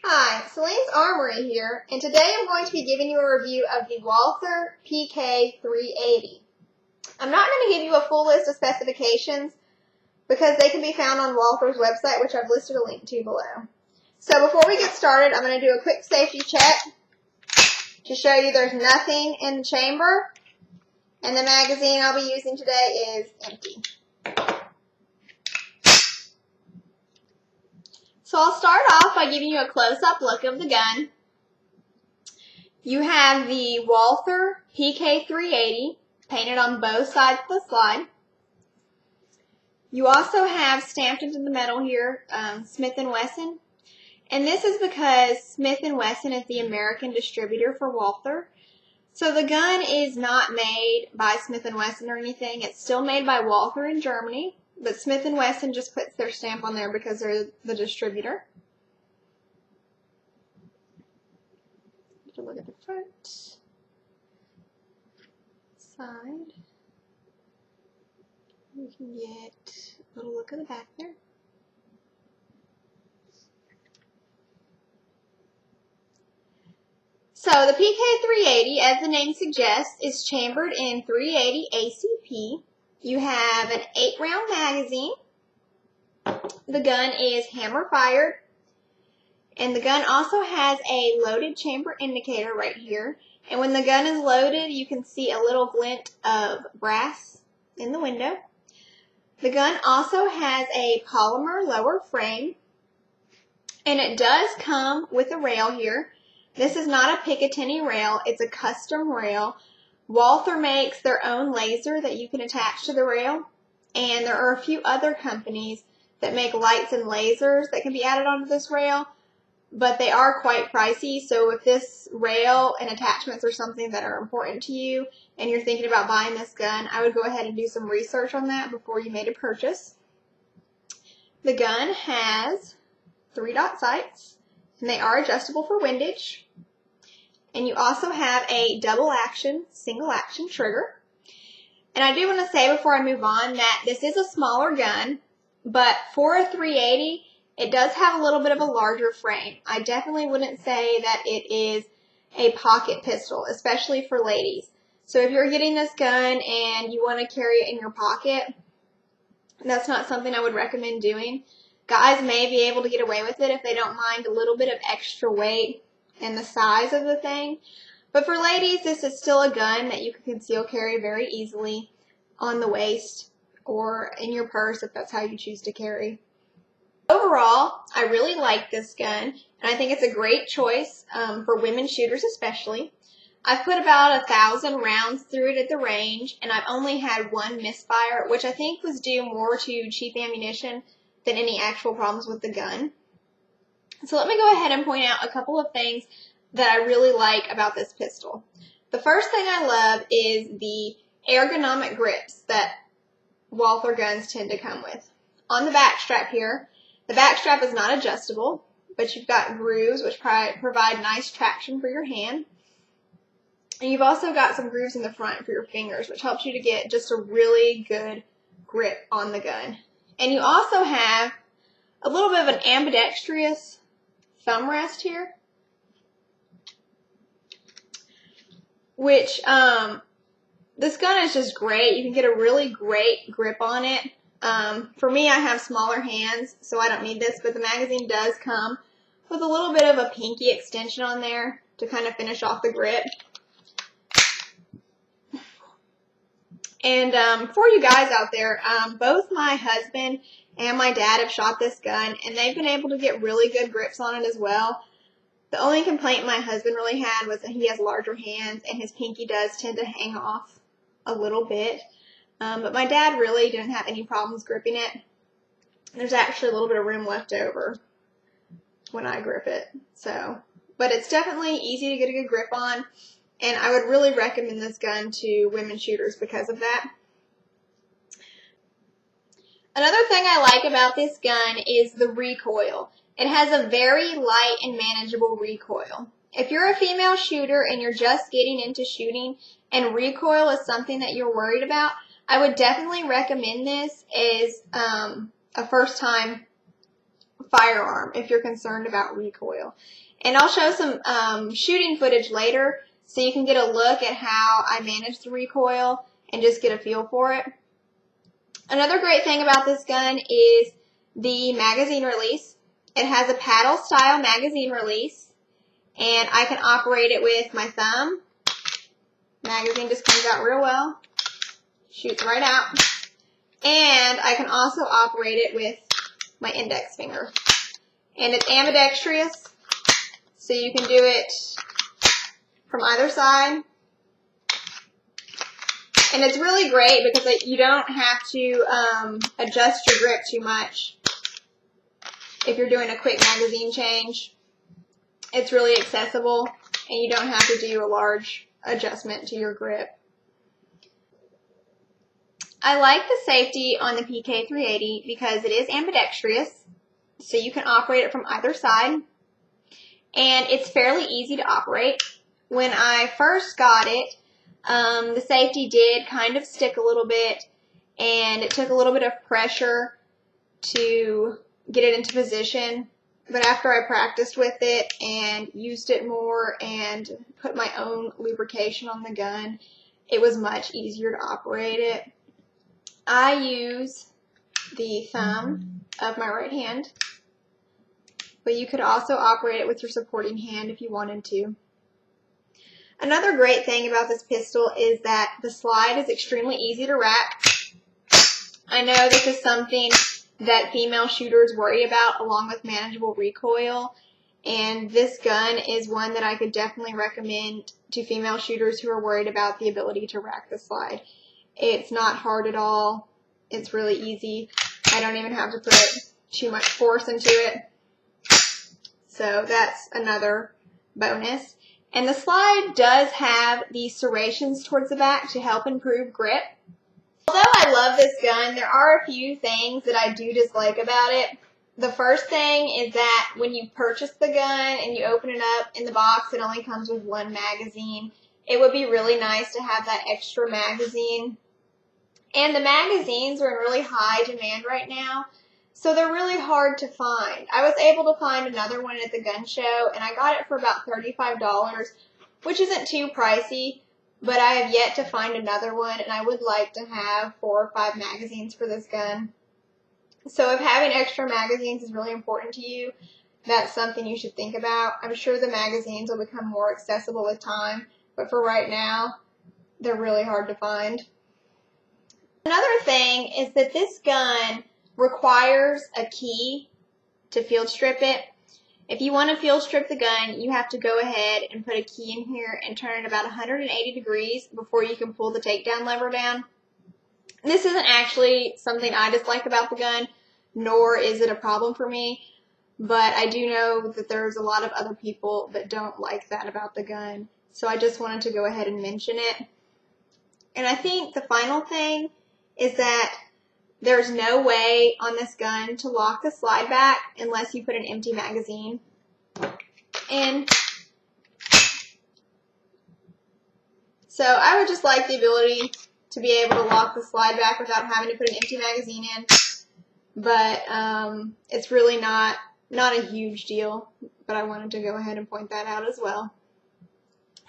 Hi, SelenesArmory here, and today I'm going to be giving you a review of the Walther PK380. I'm not going to give you a full list of specifications because they can be found on Walther's website, which I've listed a link to below. So before we get started, I'm going to do a quick safety check to show you there's nothing in the chamber, and the magazine I'll be using today is empty. So I'll start off by giving you a close-up look of the gun. You have the Walther PK380 painted on both sides of the slide. You also have stamped into the metal here, Smith & Wesson. And this is because Smith & Wesson is the American distributor for Walther. So the gun is not made by Smith & Wesson or anything. It's still made by Walther in Germany. But Smith & Wesson just puts their stamp on there because they're the distributor. Look at the front, side. You can get a little look at the back there. So the PK380, as the name suggests, is chambered in 380 ACP. You have an 8-round magazine. The gun is hammer fired. And the gun also has a loaded chamber indicator right here. And when the gun is loaded, you can see a little glint of brass in the window. The gun also has a polymer lower frame. And it does come with a rail here. This is not a Picatinny rail, it's a custom rail. Walther makes their own laser that you can attach to the rail. And there are a few other companies that make lights and lasers that can be added onto this rail. But they are quite pricey, so if this rail and attachments are something that are important to you and you're thinking about buying this gun, I would go ahead and do some research on that before you made a purchase. The gun has 3-dot sights, and they are adjustable for windage. And you also have a double action, single action trigger. And I do want to say before I move on that this is a smaller gun, but for a 380, it does have a little bit of a larger frame. I definitely wouldn't say that it is a pocket pistol, especially for ladies. So if you're getting this gun and you want to carry it in your pocket, that's not something I would recommend doing. Guys may be able to get away with it if they don't mind a little bit of extra weight and the size of the thing. But for ladies, this is still a gun that you can conceal carry very easily on the waist or in your purse if that's how you choose to carry. Overall, I really like this gun, and I think it's a great choice for women shooters especially. I've put about 1,000 rounds through it at the range, and I've only had one misfire, which I think was due more to cheap ammunition than any actual problems with the gun. So let me go ahead and point out a couple of things that I really like about this pistol. The first thing I love is the ergonomic grips that Walther guns tend to come with. On the back strap here, the back strap is not adjustable, but you've got grooves which provide nice traction for your hand. And you've also got some grooves in the front for your fingers, which helps you to get just a really good grip on the gun. And you also have a little bit of an ambidextrous thumb rest here, which this gun is just great. You can get a really great grip on it. For me, I have smaller hands, so I don't need this, but the magazine does come with a little bit of a pinky extension on there to kind of finish off the grip. And for you guys out there, both my husband and my dad have shot this gun, and they've been able to get really good grips on it as well. The only complaint my husband really had was that he has larger hands, and his pinky does tend to hang off a little bit. But my dad really didn't have any problems gripping it. There's actually a little bit of room left over when I grip it. But it's definitely easy to get a good grip on, and I would really recommend this gun to women shooters because of that. Another thing I like about this gun is the recoil. It has a very light and manageable recoil. If you're a female shooter and you're just getting into shooting and recoil is something that you're worried about, I would definitely recommend this as a first-time firearm if you're concerned about recoil. And I'll show some shooting footage later so you can get a look at how I manage the recoil and just get a feel for it. Another great thing about this gun is the magazine release. It has a paddle style magazine release, and I can operate it with my thumb. Magazine just comes out real well, shoots right out. And I can also operate it with my index finger. And it's ambidextrous, so you can do it from either side. And it's really great because you don't have to adjust your grip too much if you're doing a quick magazine change. It's really accessible, and you don't have to do a large adjustment to your grip. I like the safety on the PK380 because it is ambidextrous, so you can operate it from either side, and it's fairly easy to operate. When I first got it, the safety did kind of stick a little bit, and it took a little bit of pressure to get it into position. But after I practiced with it and used it more and put my own lubrication on the gun, it was much easier to operate it. I use the thumb of my right hand, but you could also operate it with your supporting hand if you wanted to. Another great thing about this pistol is that the slide is extremely easy to rack. I know this is something that female shooters worry about, along with manageable recoil, and this gun is one that I could definitely recommend to female shooters who are worried about the ability to rack the slide. It's not hard at all. It's really easy. I don't even have to put too much force into it. So that's another bonus. And the slide does have these serrations towards the back to help improve grip. Although I love this gun, there are a few things that I do dislike about it. The first thing is that when you purchase the gun and you open it up in the box, it only comes with one magazine. It would be really nice to have that extra magazine. And the magazines are in really high demand right now, so they're really hard to find. I was able to find another one at the gun show, and I got it for about $35, which isn't too pricey. But I have yet to find another one, and I would like to have 4 or 5 magazines for this gun. So if having extra magazines is really important to you, that's something you should think about. I'm sure the magazines will become more accessible with time, but for right now, they're really hard to find. Another thing is that this gun requires a key to field strip it. If you want to field strip the gun, you have to go ahead and put a key in here and turn it about 180 degrees before you can pull the takedown lever down. This isn't actually something I dislike about the gun, nor is it a problem for me, but I do know that there's a lot of other people that don't like that about the gun, so I just wanted to go ahead and mention it. And I think the final thing is that there's no way on this gun to lock the slide back unless you put an empty magazine in. So I would just like the ability to be able to lock the slide back without having to put an empty magazine in. But it's really not a huge deal, but I wanted to go ahead and point that out as well.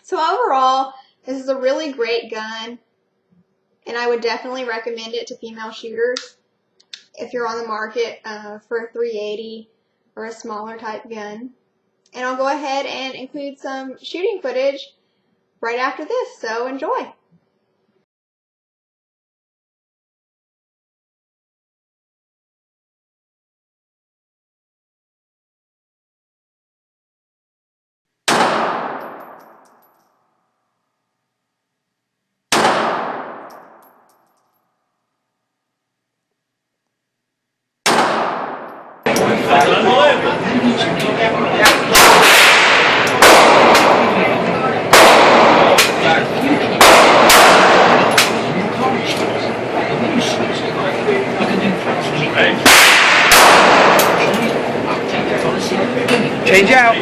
So overall, this is a really great gun, and I would definitely recommend it to female shooters if you're on the market for a 380 or a smaller type gun. And I'll go ahead and include some shooting footage right after this, so enjoy. Change out.